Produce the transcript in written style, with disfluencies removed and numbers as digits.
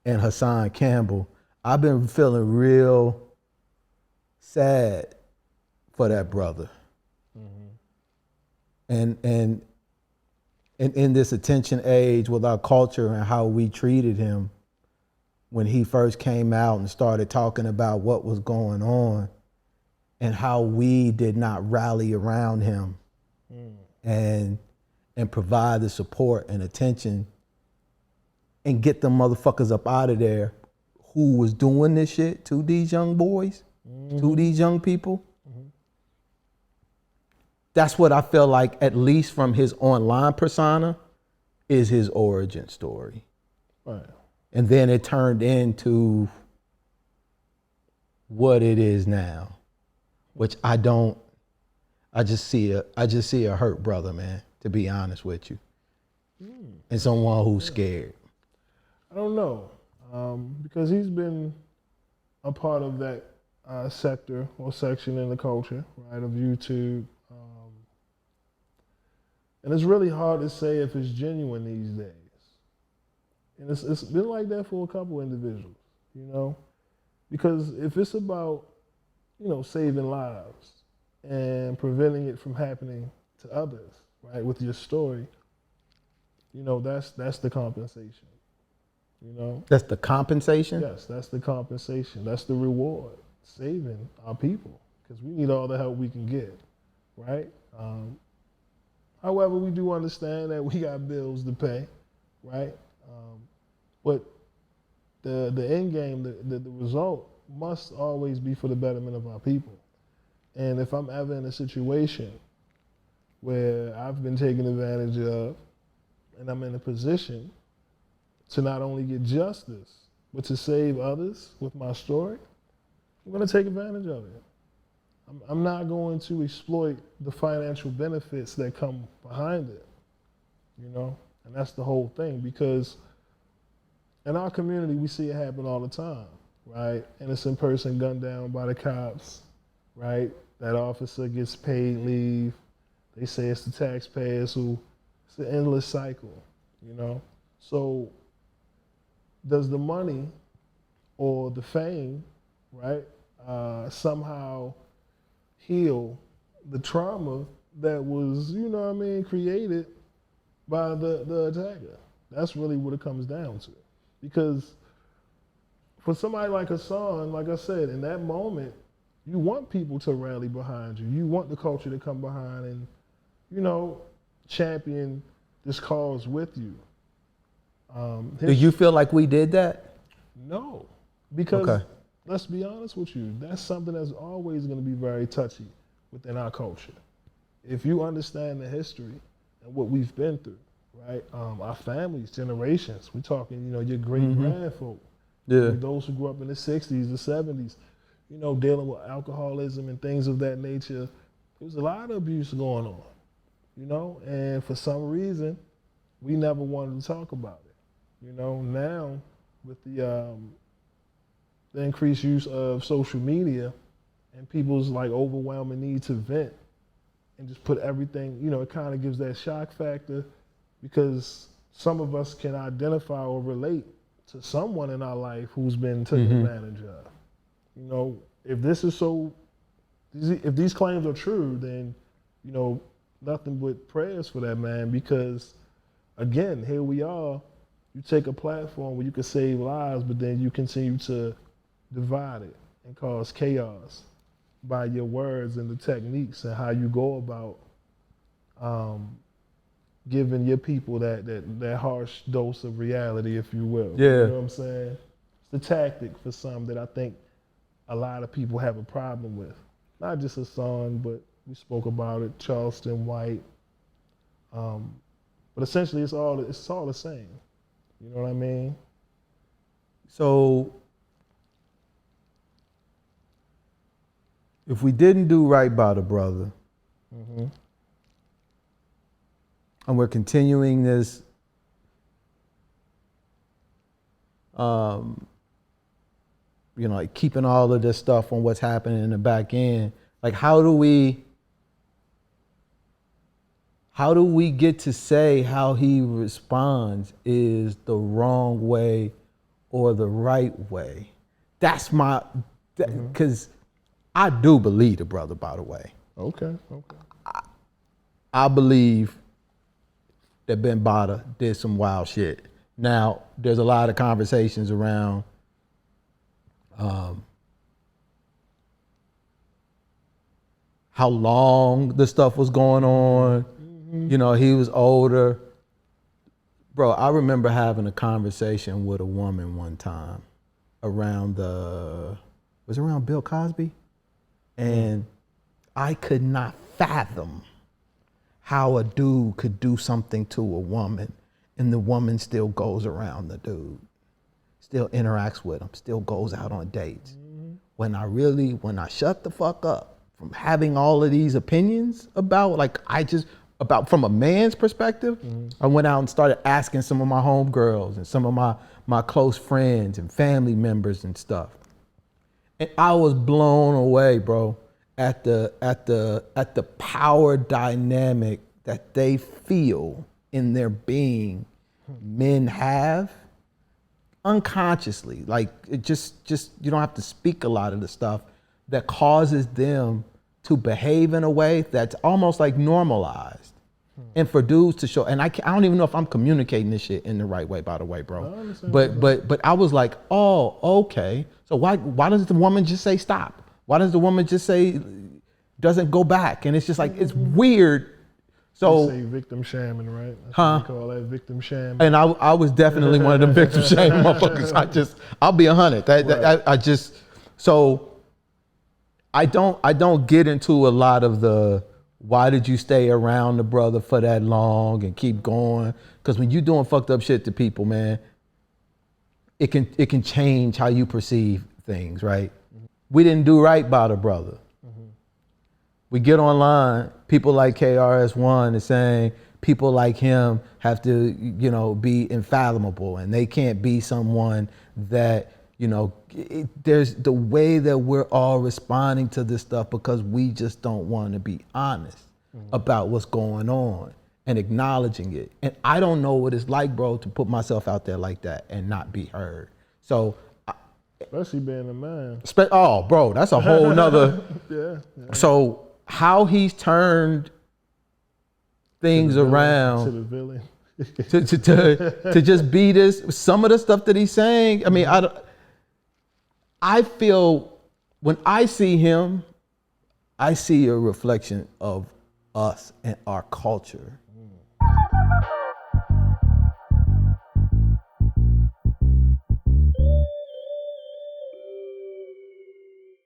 and Hassan Campbell, I've been feeling real sad for that brother. And in this attention age with our culture and how we treated him when he first came out and started talking about what was going on and how we did not rally around him and provide the support and attention and get them motherfuckers up out of there who was doing this shit to these young boys, to these young people. That's what I feel like, at least from his online persona, is his origin story. Right. And then it turned into what it is now, which I just see a hurt brother, man, to be honest with you. And someone who's scared. I don't know, because he's been a part of that sector or section in the culture, right, of YouTube. And it's really hard to say if it's genuine these days. And it's been like that for a couple individuals, you know? Because if it's about, saving lives and preventing it from happening to others, right, with your story, that's the compensation, That's the compensation? Yes, that's the compensation. That's the reward, saving our people, because we need all the help we can get, right? However, we do understand that we got bills to pay, right? But the end game, the result must always be for the betterment of our people. And if I'm ever in a situation where I've been taken advantage of and I'm in a position to not only get justice, but to save others with my story, I'm going to take advantage of it. I'm not going to exploit the financial benefits that come behind it, And that's the whole thing, because in our community, we see it happen all the time, right? Innocent person gunned down by the cops, right? That officer gets paid leave. They say it's the taxpayers it's an endless cycle, So does the money or the fame, right, somehow heal the trauma that was, created by the attacker? That's really what it comes down to. Because for somebody like Hassan, like I said, in that moment, you want people to rally behind you. You want the culture to come behind and, champion this cause with you. Do you feel like we did that? No, because let's be honest with you, that's something that's always going to be very touchy within our culture. If you understand the history and what we've been through, right? Our families, generations, we're talking, your great-grandfolk, those who grew up in the 60s, the 70s, dealing with alcoholism and things of that nature. There was a lot of abuse going on, and for some reason, we never wanted to talk about it. Now with the increased use of social media and people's overwhelming need to vent and just put everything, it kind of gives that shock factor, because some of us can identify or relate to someone in our life who's been taken advantage of. If this is if these claims are true, then, nothing but prayers for that man, because again, here we are, you take a platform where you can save lives, but then you continue to divide it and cause chaos by your words and the techniques and how you go about giving your people that harsh dose of reality, if you will. Yeah. You know what I'm saying? It's the tactic for some that I think a lot of people have a problem with. Not just Hassan, but we spoke about it, Charleston White. But essentially it's all the same. You know what I mean? So if we didn't do right by the brother, and we're continuing this keeping all of this stuff on what's happening in the back end, how do we get to say how he responds is the wrong way or the right way. That's my, because I do believe the brother, by the way. Okay. I believe that Ben Bada did some wild shit. Now, there's a lot of conversations around how long the stuff was going on. You know, he was older. Bro, I remember having a conversation with a woman one time around was it around Bill Cosby? And I could not fathom how a dude could do something to a woman and the woman still goes around the dude, still interacts with him, still goes out on dates. When I shut the fuck up from having all of these opinions about, from a man's perspective, I went out and started asking some of my homegirls and some of my close friends and family members and stuff. And I was blown away, bro, at the power dynamic that they feel in their being men have unconsciously. Like, it just you don't have to speak a lot of the stuff that causes them to behave in a way that's almost like normalized. And for dudes to show, and I don't even know if I'm communicating this shit in the right way, by the way, bro. But I was like, oh, okay. So why does the woman just say stop? Why does the woman just say doesn't go back? And it's just like, it's weird. So they say victim shaming, right? That's huh? What they call that, victim shaming. And I was definitely one of them victim shaming motherfuckers. I'll be 100. So I don't get into a lot of the why did you stay around the brother for that long and keep going? Because when you doing fucked up shit to people, man, it can change how you perceive things, right? We didn't do right by the brother. We get online, people like KRS-One is saying people like him have to, be infathomable and they can't be someone that, there's the way that we're all responding to this stuff because we just don't want to be honest about what's going on and acknowledging it. And I don't know what it's like, bro, to put myself out there like that and not be heard. So, especially being a man. Oh, bro, that's a whole nother. Yeah. So how he's turned things around to the villain. to just be this, some of the stuff that he's saying. I mean, I feel when I see him, I see a reflection of us and our culture